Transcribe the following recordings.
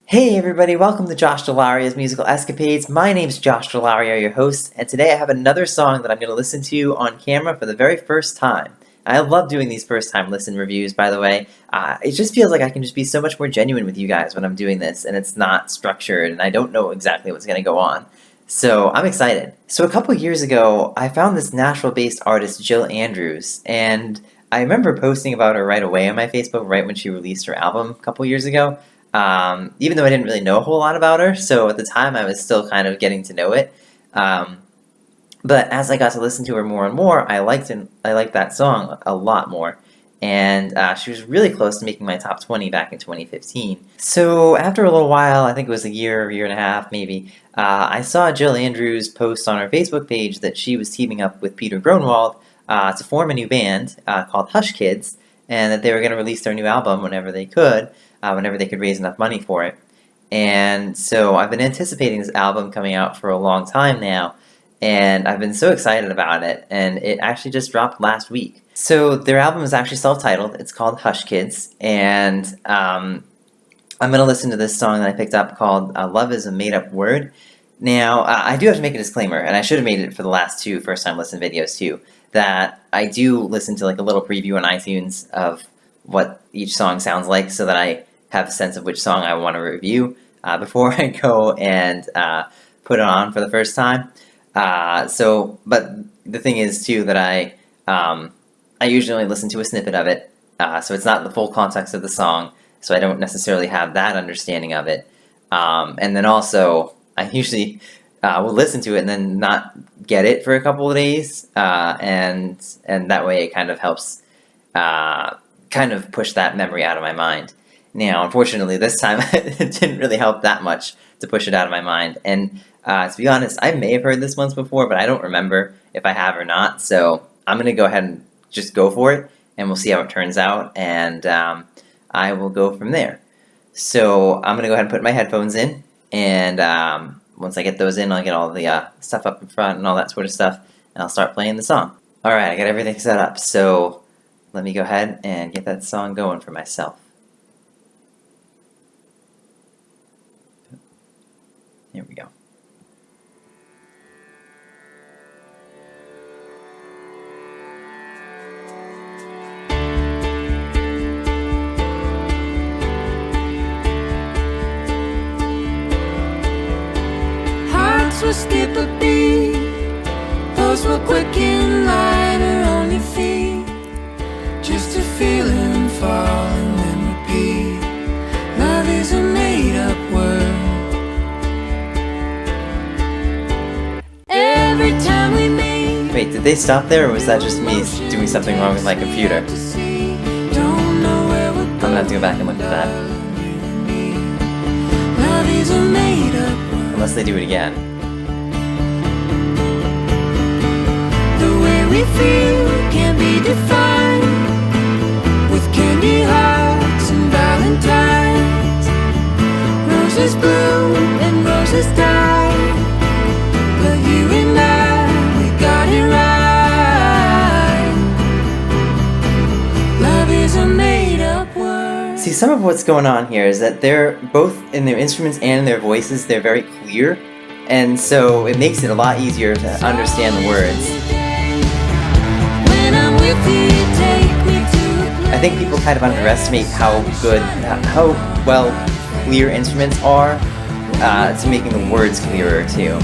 Hey everybody, welcome to Josh Dell'Aria's Musical Escapades. My name's Josh Dell'Aria, your host, and today I have another song that I'm going to listen to on camera for the very first time. I love doing these first time listen reviews, by the way. It just feels like I can just be so much more genuine with you guys when I'm doing this, and it's not structured, and I don't know exactly what's going to go on. So I'm excited. So a couple years ago, I found this Nashville-based artist, Jill Andrews, and I remember posting about her right away on my Facebook right when she released her album a couple years ago. Even though I didn't really know a whole lot about her, so at the time I was still kind of getting to know it. But as I got to listen to her more and more, I liked that song a lot more. And she was really close to making my top 20 back in 2015. So after a little while, I think it was a year and a half maybe, I saw Jill Andrews post on her Facebook page that she was teaming up with Peter Grunwald to form a new band called Hush Kids, and that they were going to release their new album whenever they could raise enough money for it. And so I've been anticipating this album coming out for a long time now, and I've been so excited about it, and it actually just dropped last week. So their album is actually self-titled. It's called Hush Kids, and I'm going to listen to this song that I picked up called Love is a Made-Up Word. Now, I do have to make a disclaimer, and I should have made it for the last two first-time listen videos too, that I do listen to like a little preview on iTunes of what each song sounds like so that I have a sense of which song I want to review before I go and put it on for the first time. But the thing is too that I usually only listen to a snippet of it, so it's not the full context of the song, so I don't necessarily have that understanding of it. And then also, I usually will listen to it and then not get it for a couple of days, and that way it kind of helps kind of push that memory out of my mind. Now, unfortunately, this time it didn't really help that much to push it out of my mind. And to be honest, I may have heard this once before, but I don't remember if I have or not. So I'm going to go ahead and just go for it, and we'll see how it turns out. And I will go from there. So I'm going to go ahead and put my headphones in. And once I get those in, I'll get all the stuff up in front and all that sort of stuff. And I'll start playing the song. All right, I got everything set up. So let me go ahead and get that song going for myself. Here we go. Hearts will skip a beat, pulse will quicken, lighter on your feet, just a feeling fall and then repeat. Love is a made-up word. Every time we meet. Wait, did they stop there, or was that just me doing something wrong with my computer? I'm gonna have to go back and look at that. Unless they do it again. The way we feel can be defined with candy hearts and valentines. Roses bloom and roses die. But you and I, we got it right. Love is a made-up word. See, some of what's going on here is that they're both in their instruments and in their voices, they're very clear, and so it makes it a lot easier to understand the words. When I'm with you, take me to I think people kind of underestimate how well clear instruments are to making the words clearer too.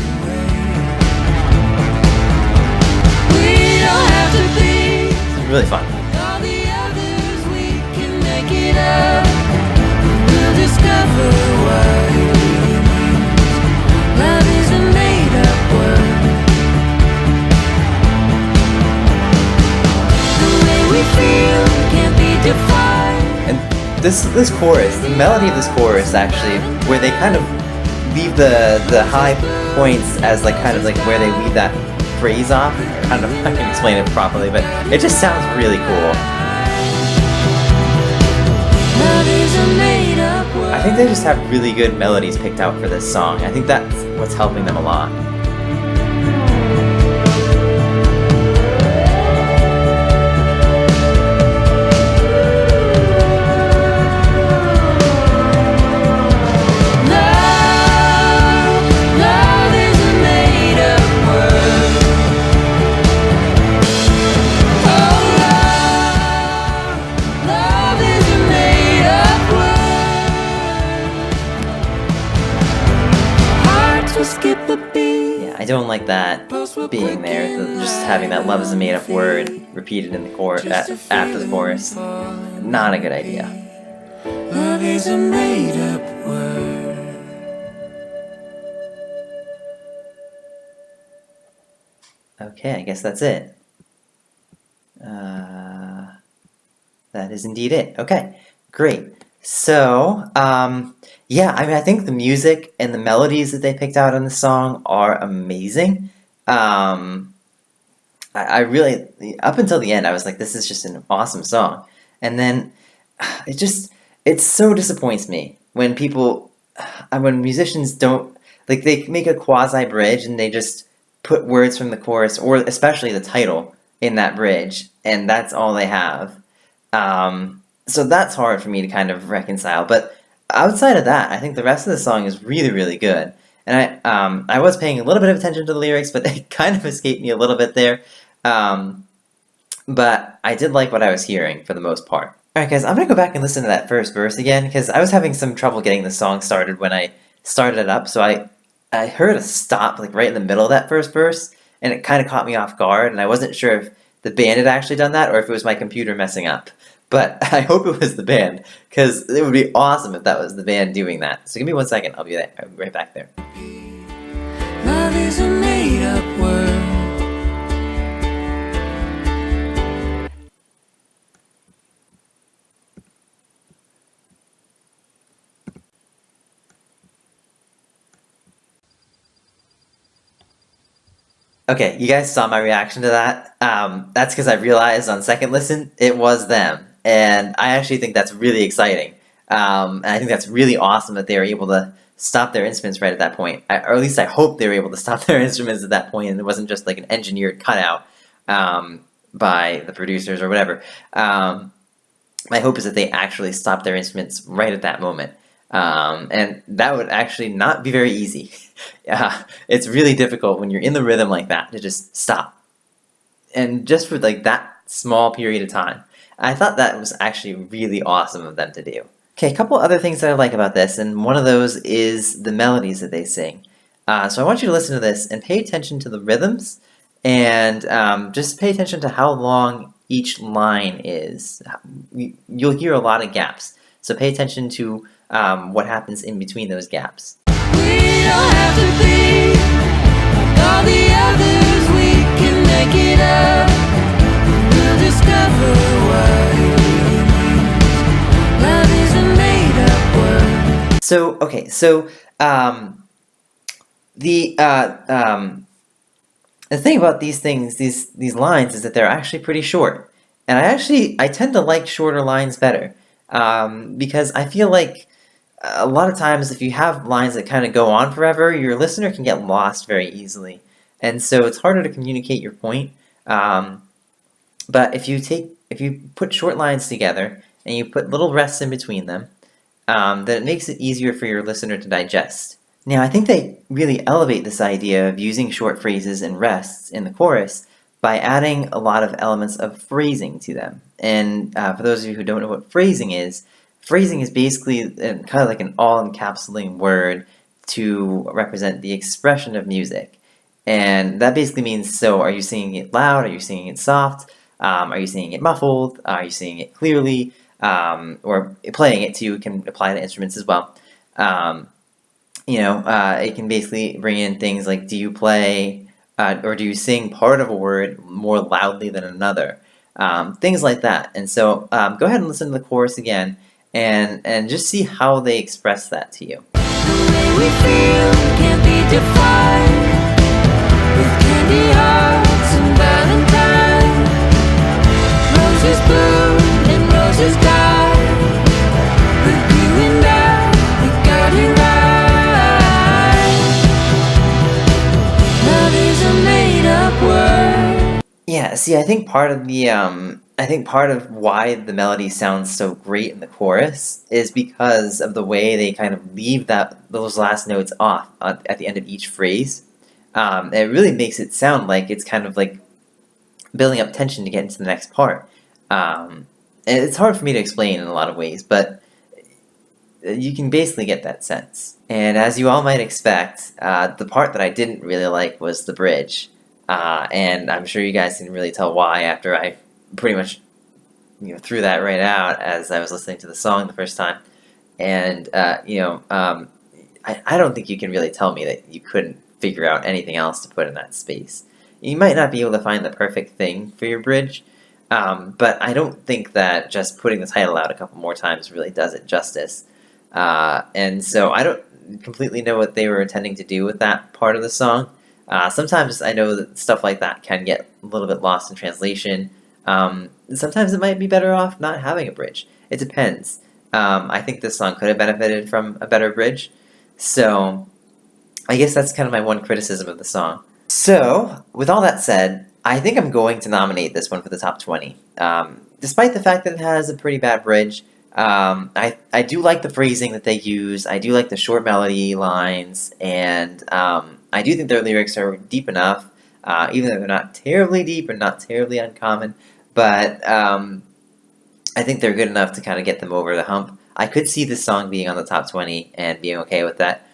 Really fun. all the others, we can make it up. We'll discover what it really means. Love is a made-up word. The way we feel can't be defined. And this chorus, the melody of this chorus actually, where they kind of leave the high points as like kind of like where they leave that phrase off. I don't know if I can explain it properly, but it just sounds really cool. Love is a made-up word. I think they just have really good melodies picked out for this song. I think that's what's helping them a lot. will skip a beat. Yeah, I don't like that being there, just having that love is a made-up word repeated in the chorus after the chorus. Not a good idea. Love is a made-up word. Okay, I guess that's it. That is indeed it. Okay, great. So, yeah, I mean, I think the music and the melodies that they picked out in the song are amazing. I really, up until the end, I was like, this is just an awesome song. And then it just, it so disappoints me when people, when musicians don't, like, they make a quasi bridge and they just put words from the chorus, or especially the title, in that bridge, and that's all they have. So that's hard for me to kind of reconcile. But outside of that, I think the rest of the song is really, really good. And I was paying a little bit of attention to the lyrics, but they kind of escaped me a little bit there. But I did like what I was hearing for the most part. Alright guys, I'm gonna go back and listen to that first verse again, because I was having some trouble getting the song started when I started it up, so I heard a stop like right in the middle of that first verse, and it kind of caught me off guard, and I wasn't sure if the band had actually done that, or if it was my computer messing up. But I hope it was the band, because it would be awesome if that was the band doing that. So give me 1 second, I'll be right back there. Love is a made-up word. Okay, you guys saw my reaction to that. That's because I realized on second listen, it was them. And I actually think that's really exciting. And I think that's really awesome that they were able to stop their instruments right at that point. Or at least I hope they were able to stop their instruments at that point and it wasn't just like an engineered cutout by the producers or whatever. My hope is that they actually stop their instruments right at that moment. And that would actually not be very easy. It's really difficult when you're in the rhythm like that to just stop. And just for like that small period of time. I thought that was actually really awesome of them to do. Okay, a couple other things that I like about this, and one of those is the melodies that they sing. So I want you to listen to this and pay attention to the rhythms, and just pay attention to how long each line is. You'll hear a lot of gaps, so pay attention to what happens in between those gaps. We don't have to be like all the others. We can make it up. We'll discover what it really means. Love is a made-up word. So okay, so the thing about these things, these lines, is that they're actually pretty short, and I tend to like shorter lines better because I feel like a lot of times if you have lines that kind of go on forever, your listener can get lost very easily, and so it's harder to communicate your point. But if you put short lines together and you put little rests in between them, then it makes it easier for your listener to digest. Now, I think they really elevate this idea of using short phrases and rests in the chorus by adding a lot of elements of phrasing to them. And for those of you who don't know what phrasing is basically kind of like an all-encapsulating word to represent the expression of music. And that basically means, so are you singing it loud? Are you singing it soft? Are you singing it muffled? Are you singing it clearly? Or playing it too can apply to instruments as well. It can basically bring in things like, do you play or do you sing part of a word more loudly than another? Things like that. And so go ahead and listen to the chorus again and just see how they express that to you. The way we feel can't be defined with candy hearts and valentines. Roses bloom and roses die, but you and I, we got it right. Love is a made-up word. Yeah, see, I think part of why the melody sounds so great in the chorus is because of the way they kind of leave those last notes off at the end of each phrase. It really makes it sound like it's kind of like building up tension to get into the next part. And it's hard for me to explain in a lot of ways, but you can basically get that sense. And as you all might expect, the part that I didn't really like was the bridge. And I'm sure you guys can really tell why after I pretty much threw that right out as I was listening to the song the first time. And, I don't think you can really tell me that you couldn't figure out anything else to put in that space. You might not be able to find the perfect thing for your bridge, but I don't think that just putting the title out a couple more times really does it justice. And so I don't completely know what they were intending to do with that part of the song. Sometimes I know that stuff like that can get a little bit lost in translation. Sometimes it might be better off not having a bridge. It depends. I think this song could have benefited from a better bridge. So I guess that's kind of my one criticism of the song. So, with all that said, I think I'm going to nominate this one for the top 20. Despite the fact that it has a pretty bad bridge, I do like the phrasing that they use. I do like the short melody lines, and I do think their lyrics are deep enough, even though they're not terribly deep and not terribly uncommon. But I think they're good enough to kind of get them over the hump. I could see this song being on the top 20 and being okay with that.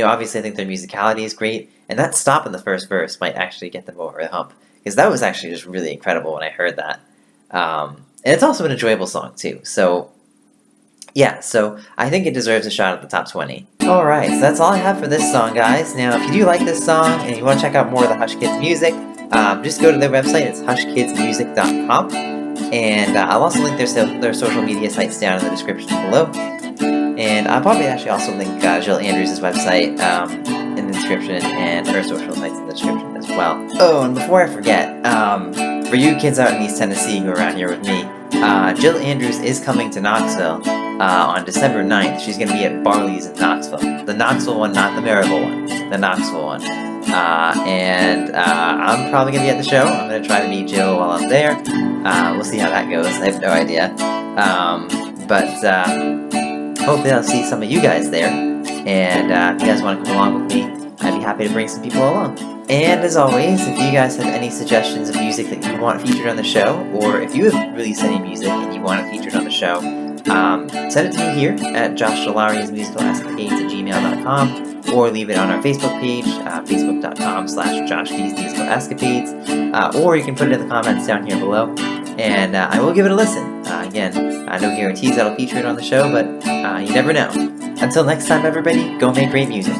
Obviously I think their musicality is great, and that stop in the first verse might actually get them over the hump, because that was actually just really incredible when I heard that. And it's also an enjoyable song too, so yeah, so I think it deserves a shot at the top 20. Alright, so that's all I have for this song, guys. Now, if you do like this song and you want to check out more of the Hush Kids music, just go to their website. It's hushkidsmusic.com, and I'll also link their social media sites down in the description below. And I'll probably actually also link Jill Andrews' website in the description, and her social sites in the description as well. Oh, and before I forget, for you kids out in East Tennessee who are around here with me, Jill Andrews is coming to Knoxville on December 9th. She's going to be at Barley's in Knoxville. The Knoxville one, not the Maryville one. The Knoxville one. I'm probably going to be at the show. I'm going to try to meet Jill while I'm there. We'll see how that goes. I have no idea. Hopefully I'll see some of you guys there. And if you guys want to come along with me, I'd be happy to bring some people along. And as always, if you guys have any suggestions of music that you want featured on the show, or if you have released any music and you want it featured on the show, send it to me here at Josh Dell'Aria's musicalescapades@gmail.com, or leave it on our Facebook page, facebook.com/JoshD's musicalescapades, or you can put it in the comments down here below, and I will give it a listen. Again, no guarantees that I'll feature it on the show, but you never know. Until next time, everybody, go make great music.